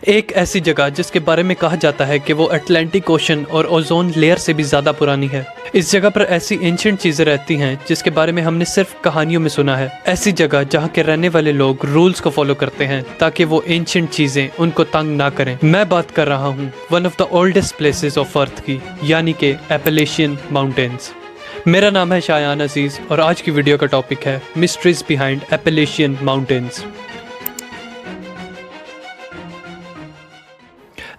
एक ऐसी जगह जिसके बारे में कहा जाता है कि वो अटलांटिक ओशन और ओजोन लेयर से भी ज़्यादा पुरानी है। इस जगह पर ऐसी एंशिएंट चीज़ें रहती हैं जिसके बारे में हमने सिर्फ कहानियों में सुना है। ऐसी जगह जहाँ के रहने वाले लोग रूल्स को फॉलो करते हैं ताकि वो एंशिएंट चीज़ें उनको तंग ना करें। मैं बात कर रहा हूँ one of the oldest places of earth की, यानी कि एपेलेशियन माउंटेन्स। मेरा नाम है शायान अजीज़ और आज की वीडियो का टॉपिक है mysteries behind Appalachian mountains.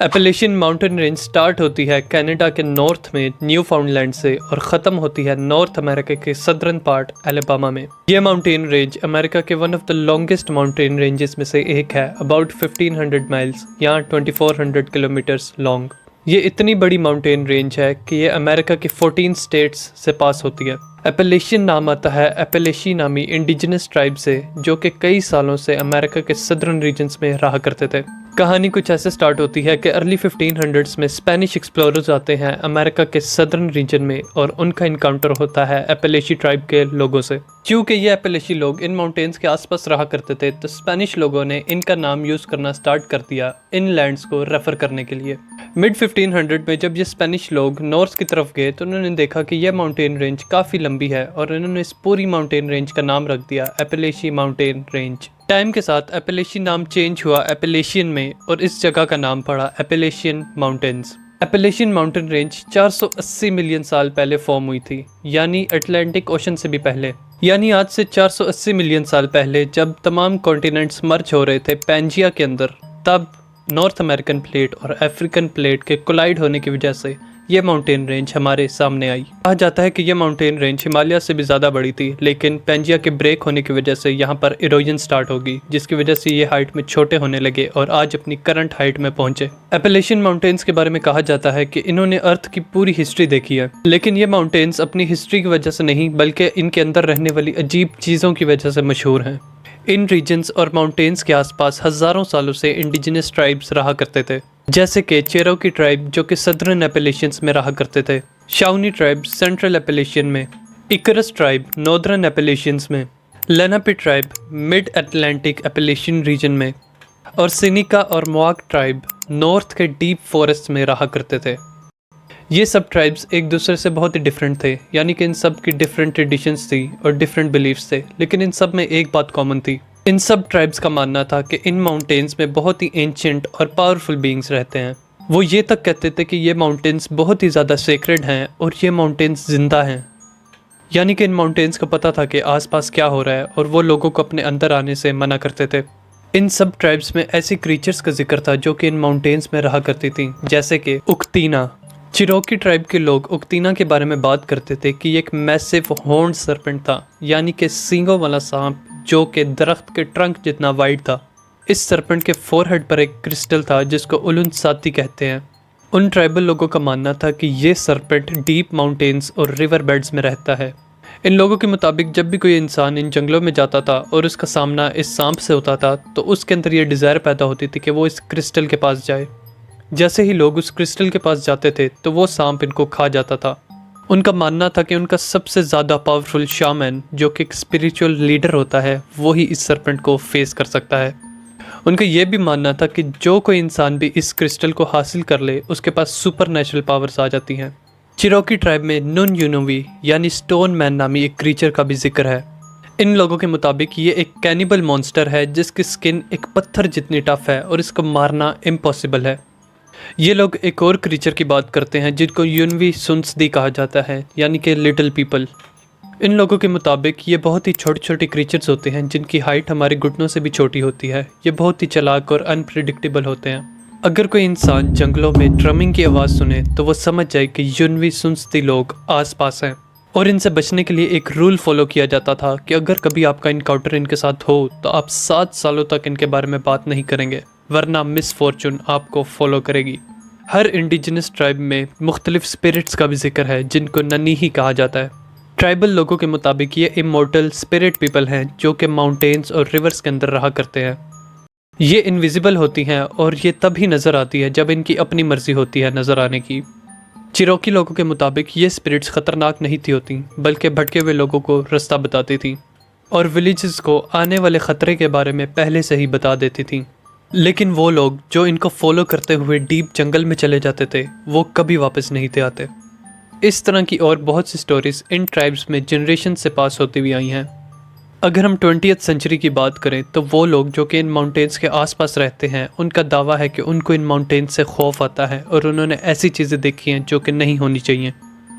Appalachian mountain range start होती है कनाडा के नॉर्थ में न्यूफाउंडलैंड से और ख़त्म होती है नॉर्थ अमेरिका के सदर्न पार्ट अलाबामा में। यह माउंटेन रेंज अमेरिका के one of the longest mountain ranges में से एक है, अबाउट 1500 माइल्स या 2400 किलोमीटर्स लॉन्ग। ये इतनी बड़ी माउंटेन रेंज है कि ये अमेरिका के 14 स्टेट्स से पास होती है। एपेलेशियन नाम आता है एपेलेशी नामी इंडिजिनस ट्राइब से, जो कि कई सालों से अमेरिका के सदर्न रीजन्स में रहा करते थे। कहानी कुछ ऐसे स्टार्ट होती है कि अर्ली 1500s में स्पेनिश एक्सप्लोरर्स आते हैं अमेरिका के सदर्न रीजन में और उनका इनकाउंटर होता है एपेलेशी ट्राइब के लोगों से। क्योंकि ये एपेलेशी लोग इन माउंटेन्स के आसपास रहा करते थे तो स्पेनिश लोगों ने इनका नाम यूज़ करना स्टार्ट कर दिया इन लैंड्स को रेफर करने के लिए। मिड 1500 में जब ये स्पेनिश लोग नॉर्थ की तरफ गए तो उन्होंने देखा कि यह माउंटेन रेंज काफ़ी लंबी है और उन्होंने इस पूरी माउंटेन रेंज का नाम रख दिया एपेलेशी माउंटेन रेंज। टाइम के साथ एपेलेशी नाम चेंज हुआ एपेलेशियन में और इस जगह का नाम पड़ा एपेलेशियन mountains. Appalachian mountain range 480 million साल पहले फॉर्म हुई थी, यानी अटलांटिक ओशन से भी पहले। यानी आज से 480 मिलियन साल पहले जब तमाम कॉन्टिनेंट्स मर्ज हो रहे थे पैंजिया के अंदर, तब नॉर्थ अमेरिकन प्लेट और अफ्रीकन प्लेट के कोलाइड होने की वजह से ये माउंटेन रेंज हमारे सामने आई। कहा जाता है कि यह माउंटेन रेंज हिमालय से भी ज़्यादा बड़ी थी, लेकिन पैंजिया के ब्रेक होने की वजह से यहाँ पर इरोजन स्टार्ट होगी, जिसकी वजह से ये हाइट में छोटे होने लगे और आज अपनी करंट हाइट में पहुंचे। एपेलेशियन माउंटेन्स के बारे में कहा जाता है कि इन्होंने अर्थ की पूरी हिस्ट्री देखी है, लेकिन ये माउंटेन्स अपनी हिस्ट्री की वजह से नहीं बल्कि इनके अंदर रहने वाली अजीब चीज़ों की वजह से मशहूर हैं। इन रीजन्स और माउंटेन्स के आसपास हज़ारों सालों से इंडिजिनस ट्राइब्स रहा करते थे, जैसे कि चेरोकी ट्राइब जो कि सदर्न एपेलेशियंस में रहा करते थे, शाउनी ट्राइब सेंट्रल एपेलेशियन में, इकरस ट्राइब नॉर्दर्न एपेलेशियंस में, लेनापी ट्राइब मिड अटलांटिक एपेलेशियन रीजन में और सिनिका और मोआक ट्राइब नॉर्थ के डीप फॉरेस्ट में रहा करते थे। ये सब ट्राइब्स एक दूसरे से बहुत ही डिफरेंट थे, यानी कि इन सब की डिफरेंट ट्रेडिशंस थी और डिफरेंट बिलीफ्स थे, लेकिन इन सब में एक बात कॉमन थी। इन सब ट्राइब्स का मानना था कि इन माउंटेन्स में बहुत ही एंशिएंट और पावरफुल बीइंग्स रहते हैं। वो ये तक कहते थे कि ये माउंटेन्स बहुत ही ज़्यादा सेक्रेड हैं और ये माउंटेन्स जिंदा हैं, यानी कि इन माउंटेन्स को पता था कि आसपास क्या हो रहा है और वो लोगों को अपने अंदर आने से मना करते थे। इन सब ट्राइब्स में ऐसी क्रीचर्स का जिक्र था जो कि इन माउंटेन्स में रहा करती थी, जैसे कि उक्तीना। चिरोकी ट्राइब के लोग उक्तीना के बारे में बात करते थे कि एक मैसिव हॉर्न सर्पेंट था, यानी कि सींगों वाला सांप जो कि दरख्त के ट्रंक जितना वाइड था। इस सर्पेंट के फोरहेड पर एक क्रिस्टल था जिसको उलुन साती कहते हैं। उन ट्राइबल लोगों का मानना था कि ये सर्पेंट डीप माउंटेन्स और रिवर बेड्स में रहता है। इन लोगों के मुताबिक जब भी कोई इंसान इन जंगलों में जाता था और उसका सामना इस सांप से होता था तो उसके अंदर ये डिज़ायर पैदा होती थी कि वो इस क्रिस्टल के पास जाए। जैसे ही लोग उस क्रिस्टल के पास जाते थे तो वो सांप इनको खा जाता था। उनका मानना था कि उनका सबसे ज़्यादा पावरफुल शामन, जो कि एक स्पिरिचुअल लीडर होता है, वो ही इस सर्पेंट को फेस कर सकता है। उनका यह भी मानना था कि जो कोई इंसान भी इस क्रिस्टल को हासिल कर ले उसके पास सुपर नेचुरल पावर्स आ जाती हैं। चिरोकी ट्राइब में नुन यूनोवी यानी स्टोन मैन नामी एक क्रीचर का भी जिक्र है। इन लोगों के मुताबिक ये एक कैनिबल मॉन्स्टर है जिसकी स्किन एक पत्थर जितनी टफ है और इसको मारना इम्पॉसिबल है। ये लोग एक और क्रीचर की बात करते हैं जिनको यूनवी सुन्सदी कहा जाता है, यानी कि लिटिल पीपल। इन लोगों के मुताबिक ये बहुत ही छोटे छोटे क्रीचर्स होते हैं जिनकी हाइट हमारे घुटनों से भी छोटी होती है। ये बहुत ही चालाक और अनप्रिडिक्टेबल होते हैं। अगर कोई इंसान जंगलों में ड्रमिंग की आवाज़ सुने तो वो समझ जाए कि यूनवी सुन्सदी लोग आसपास हैं और इनसे बचने के लिए एक रूल फॉलो किया जाता था कि अगर कभी आपका इनकाउंटर इनके साथ हो तो आप 7 सालों तक इनके बारे में बात नहीं करेंगे, वरना मिस फॉर्चून आपको फॉलो करेगी। हर इंडिजिनस ट्राइब में मुख्तलिफ स्पिरिट्स का भी जिक्र है जिनको ननी ही कहा जाता है। ट्राइबल लोगों के मुताबिक ये इमोर्टल स्पिरिट पीपल हैं जो कि माउंटेन्स और रिवर्स के अंदर रहा करते हैं। ये इनविजिबल होती हैं और ये तभी नज़र आती है जब इनकी अपनी मर्जी होती है नज़र आने की। चिरोकी लोगों के मुताबिक ये स्पिरिट्स ख़तरनाक नहीं थी होती, बल्कि भटके हुए लोगों को रास्ता बताती थी और विलेजेस को आने वाले ख़तरे के बारे में पहले से ही बता देती थी। लेकिन वो लोग जो इनको फॉलो करते हुए डीप जंगल में चले जाते थे वो कभी वापस नहीं थे आते। इस तरह की और बहुत सी स्टोरीज इन ट्राइब्स में जनरेशन से पास होती हुई आई हैं। अगर हम 20th सेंचुरी की बात करें तो वो लोग जो कि इन माउंटेन्स के आसपास रहते हैं उनका दावा है कि उनको इन माउंटेन्स से खौफ आता है और उन्होंने ऐसी चीज़ें देखी हैं जो कि नहीं होनी चाहिए,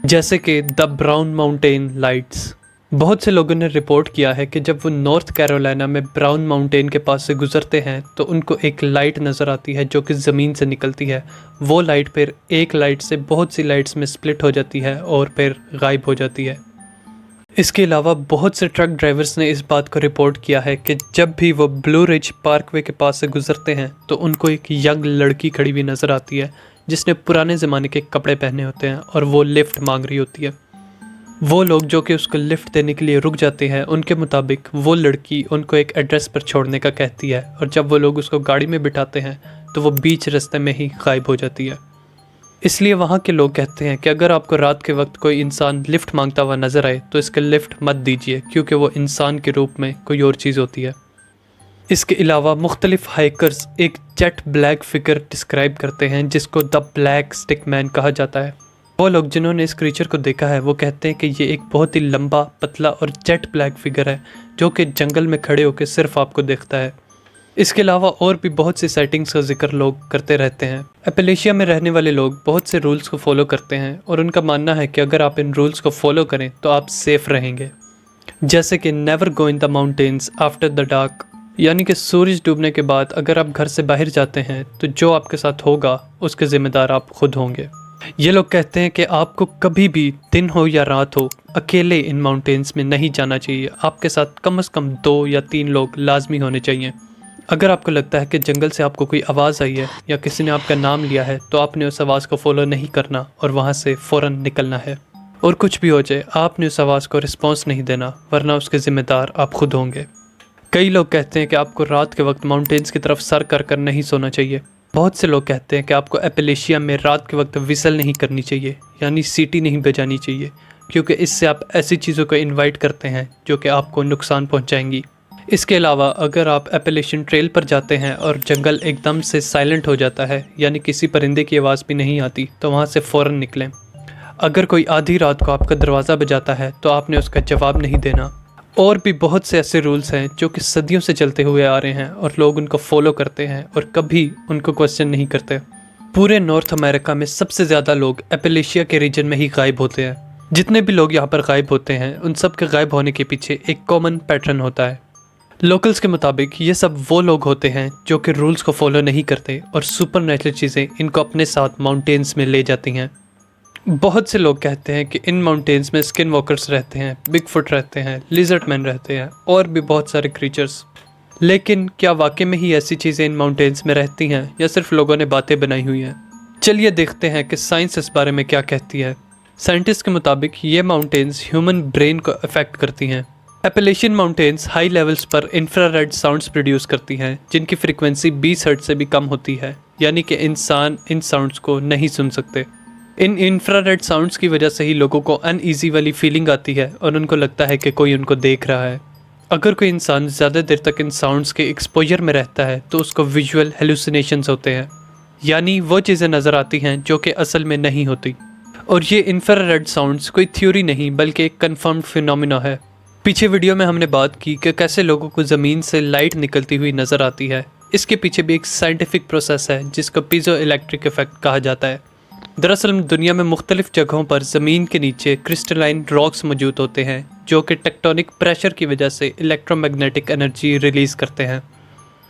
जैसे कि द ब्राउन माउंटेन लाइट्स। बहुत से लोगों ने रिपोर्ट किया है कि जब वो नॉर्थ कैरोलिना में ब्राउन माउंटेन के पास से गुजरते हैं तो उनको एक लाइट नज़र आती है जो कि ज़मीन से निकलती है। वो लाइट फिर एक लाइट से बहुत सी लाइट्स में स्प्लिट हो जाती है और फिर गायब हो जाती है। इसके अलावा बहुत से ट्रक ड्राइवर्स ने इस बात को रिपोर्ट किया है कि जब भी वो ब्लू रिज पार्कवे के पास से गुजरते हैं तो उनको एक यंग लड़की खड़ी हुई नज़र आती है जिसने पुराने ज़माने के कपड़े पहने होते हैं और वो लिफ्ट मांग रही होती है। वो लोग जो कि उसको लिफ्ट देने के लिए रुक जाते हैं, उनके मुताबिक वो लड़की उनको एक एड्रेस पर छोड़ने का कहती है और जब वो लोग उसको गाड़ी में बिठाते हैं तो वो बीच रास्ते में ही गायब हो जाती है। इसलिए वहाँ के लोग कहते हैं कि अगर आपको रात के वक्त कोई इंसान लिफ्ट मांगता हुआ नजर आए तो इसके लिफ्ट मत दीजिए, क्योंकि वो इंसान के रूप में कोई और चीज़ होती है। इसके अलावा मुख्तलिफ हाइकर्स एक जेट ब्लैक फिगर डिस्क्राइब करते हैं जिसको द ब्लैक स्टिक मैन कहा जाता है। वो लोग जिन्होंने इस क्रीचर को देखा है वो कहते हैं कि ये एक बहुत ही लंबा, पतला और जेट ब्लैक फिगर है जो कि जंगल में खड़े होकर सिर्फ आपको देखता है। इसके अलावा और भी बहुत सी सेटिंग्स का जिक्र लोग करते रहते हैं। एपेलेशिया में रहने वाले लोग बहुत से रूल्स को फॉलो करते हैं और उनका मानना है कि अगर आप इन रूल्स को फॉलो करें तो आप सेफ रहेंगे, जैसे कि never go in the mountains after the dark, यानी कि सूरज डूबने के बाद अगर आप घर से बाहर जाते हैं तो जो आपके साथ होगा उसके ज़िम्मेदार आप खुद होंगे। ये लोग कहते हैं कि आपको कभी भी दिन हो या रात हो अकेले इन माउंटेन्स में नहीं जाना चाहिए। आपके साथ कम से कम 2 या 3 लोग लाजमी होने चाहिए। अगर आपको लगता है कि जंगल से आपको कोई आवाज़ आई है या किसी ने आपका नाम लिया है तो आपने उस आवाज़ को फॉलो नहीं करना और वहाँ से फ़ौरन निकलना है। और कुछ भी हो जाए आपने उस आवाज़ को रिस्पॉन्स नहीं देना, वरना उसके ज़िम्मेदार आप खुद होंगे। कई लोग कहते हैं कि आपको रात के वक्त माउंटेन्स की तरफ सर कर नहीं सोना चाहिए। बहुत से लोग कहते हैं कि आपको एपेलेशिया में रात के वक्त विसल नहीं करनी चाहिए, यानी सीटी नहीं बजानी चाहिए, क्योंकि इससे आप ऐसी चीज़ों को इन्वाइट करते हैं जो कि आपको नुकसान पहुँचाएंगी। इसके अलावा अगर आप एपेलेशियन ट्रेल पर जाते हैं और जंगल एकदम से साइलेंट हो जाता है, यानी किसी परिंदे की आवाज़ भी नहीं आती, तो वहाँ से फ़ौरन निकलें। अगर कोई आधी रात को आपका दरवाज़ा बजाता है तो आपने उसका जवाब नहीं देना। और भी बहुत से ऐसे रूल्स हैं जो कि सदियों से चलते हुए आ रहे हैं और लोग उनको फॉलो करते हैं और कभी उनको क्वेश्चन नहीं करते। पूरे नॉर्थ अमेरिका में सबसे ज़्यादा लोग एपेलेशिया के रीजन में ही गायब होते हैं। जितने भी लोग यहाँ पर गायब होते हैं उन सब के गायब होने के पीछे एक कॉमन पैटर्न होता है। लोकल्स के मुताबिक ये सब वो लोग होते हैं जो कि रूल्स को फॉलो नहीं करते और सुपर नेचुरल चीज़ें इनको अपने साथ माउंटेन्स में ले जाती हैं। बहुत से लोग कहते हैं कि इन माउंटेन्स में स्किन वॉकर्स रहते हैं, बिग फुट रहते हैं, लिजर्ड मैन रहते हैं और भी बहुत सारे क्रीचर्स। लेकिन क्या वाकई में ही ऐसी चीज़ें इन माउंटेन्स में रहती हैं या सिर्फ लोगों ने बातें बनाई हुई हैं? चलिए देखते हैं कि साइंस इस बारे में क्या कहती है। साइंटिस्ट के मुताबिक ये माउंटेन्स ह्यूमन ब्रेन को अफेक्ट करती हैं। एपेलेशियन माउंटेन्स हाई लेवल्स पर इंफ्रारेड साउंड्स प्रोड्यूस करती हैं जिनकी फ्रीक्वेंसी 20 हर्ट्ज से भी कम होती है, यानी कि इंसान इन साउंड्स को नहीं सुन सकते। इन इंफ्रारेड साउंड्स की वजह से ही लोगों को अनईजी वाली फीलिंग आती है और उनको लगता है कि कोई उनको देख रहा है। अगर कोई इंसान ज़्यादा देर तक इन साउंड्स के एक्सपोजर में रहता है तो उसको विजुअल हेलुसिनेशंस होते हैं, यानी वो चीज़ें नज़र आती हैं जो कि असल में नहीं होती। और ये इंफ्रारेड साउंड्स कोई थ्योरी नहीं बल्कि एक कन्फर्म्ड फिनोमिना है। पीछे वीडियो में हमने बात की कि कैसे लोगों को ज़मीन से लाइट निकलती हुई नज़र आती है। इसके पीछे भी एक साइंटिफिक प्रोसेस है जिसको पीजो इलेक्ट्रिक इफेक्ट कहा जाता है। दरअसल दुनिया में मुख्तलिफ जगहों पर ज़मीन के नीचे क्रिस्टलाइन रॉक्स मौजूद होते हैं जो कि टेक्टोनिक प्रेशर की वजह से इलेक्ट्रोमैग्नेटिक एनर्जी रिलीज़ करते हैं।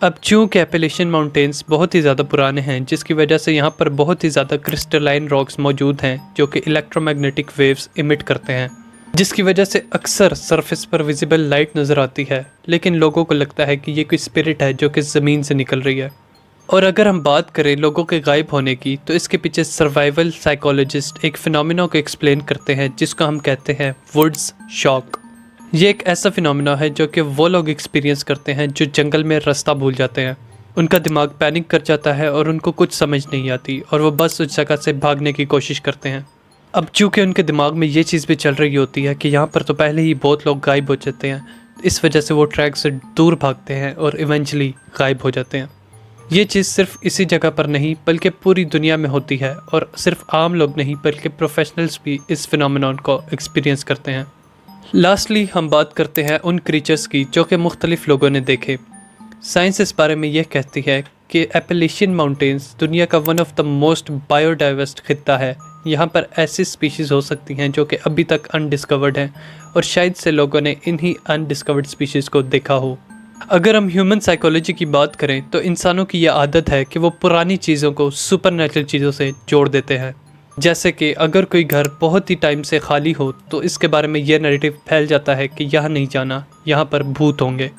अब चूँकि एपेलेशियन माउंटेन्स बहुत ही ज़्यादा पुराने हैं जिसकी वजह से यहाँ पर बहुत ही ज़्यादा क्रिस्टलाइन रॉक्स मौजूद हैं जो कि इलेक्ट्रोमैग्नेटिक वेव्स इमिट करते हैं, जिसकी वजह से अक्सर सरफेस पर विजिबल लाइट नज़र आती है, लेकिन लोगों को लगता है कि ये कोई स्पिरिट है जो कि ज़मीन से निकल रही है। और अगर हम बात करें लोगों के गायब होने की तो इसके पीछे सर्वाइवल साइकोलॉजिस्ट एक फिनोमिना को एक्सप्लेन करते हैं जिसको हम कहते हैं वुड्स शॉक। ये एक ऐसा फिनोमिना है जो कि वो लोग एक्सपीरियंस करते हैं जो जंगल में रास्ता भूल जाते हैं। उनका दिमाग पैनिक कर जाता है और उनको कुछ समझ नहीं आती और वो बस उस जगह से भागने की कोशिश करते हैं। अब चूँकि उनके दिमाग में ये चीज़ भी चल रही होती है कि यहाँ पर तो पहले ही बहुत लोग गायब हो जाते हैं, इस वजह से वो ट्रैक से दूर भागते हैं और इवेंचुअली गायब हो जाते हैं। ये चीज़ सिर्फ इसी जगह पर नहीं बल्कि पूरी दुनिया में होती है, और सिर्फ आम लोग नहीं बल्कि प्रोफेशनल्स भी इस फिनोमेनन को एक्सपीरियंस करते हैं। लास्टली हम बात करते हैं उन क्रीचर्स की जो कि मुख्तलिफ लोगों ने देखे। साइंस इस बारे में यह कहती है कि एपेलेशियन माउंटेन्स दुनिया का one of the most biodiverse खित्ता है। यहाँ पर ऐसी स्पीशीज़ हो सकती हैं जो कि अभी तक अनडिस्कवर्ड हैं, और शायद से लोगों ने इन्हीं अनडिस्कवर्ड स्पीशीज़ को देखा हो। अगर हम ह्यूमन साइकोलॉजी की बात करें तो इंसानों की यह आदत है कि वो पुरानी चीज़ों को सुपरनेचुरल चीज़ों से जोड़ देते हैं। जैसे कि अगर कोई घर बहुत ही टाइम से खाली हो तो इसके बारे में यह नैरेटिव फैल जाता है कि यहाँ नहीं जाना, यहाँ पर भूत होंगे।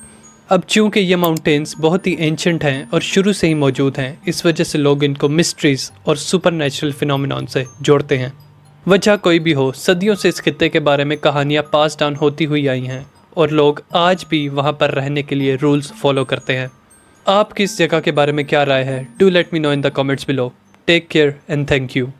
अब चूँकि ये माउंटेन्स बहुत ही एंशंट हैं और शुरू से ही मौजूद हैं, इस वजह से लोग इनको मिस्ट्रीज़ और सुपरनेचुरल फिनोमेनन से जोड़ते हैं। वजह कोई भी हो, सदियों से इस खित्ते के बारे में कहानियाँ पास डाउन होती हुई आई हैं, और लोग आज भी वहाँ पर रहने के लिए रूल्स फॉलो करते हैं। आपकी इस जगह के बारे में क्या राय है? Do let me know in the comments below. Take care and thank you.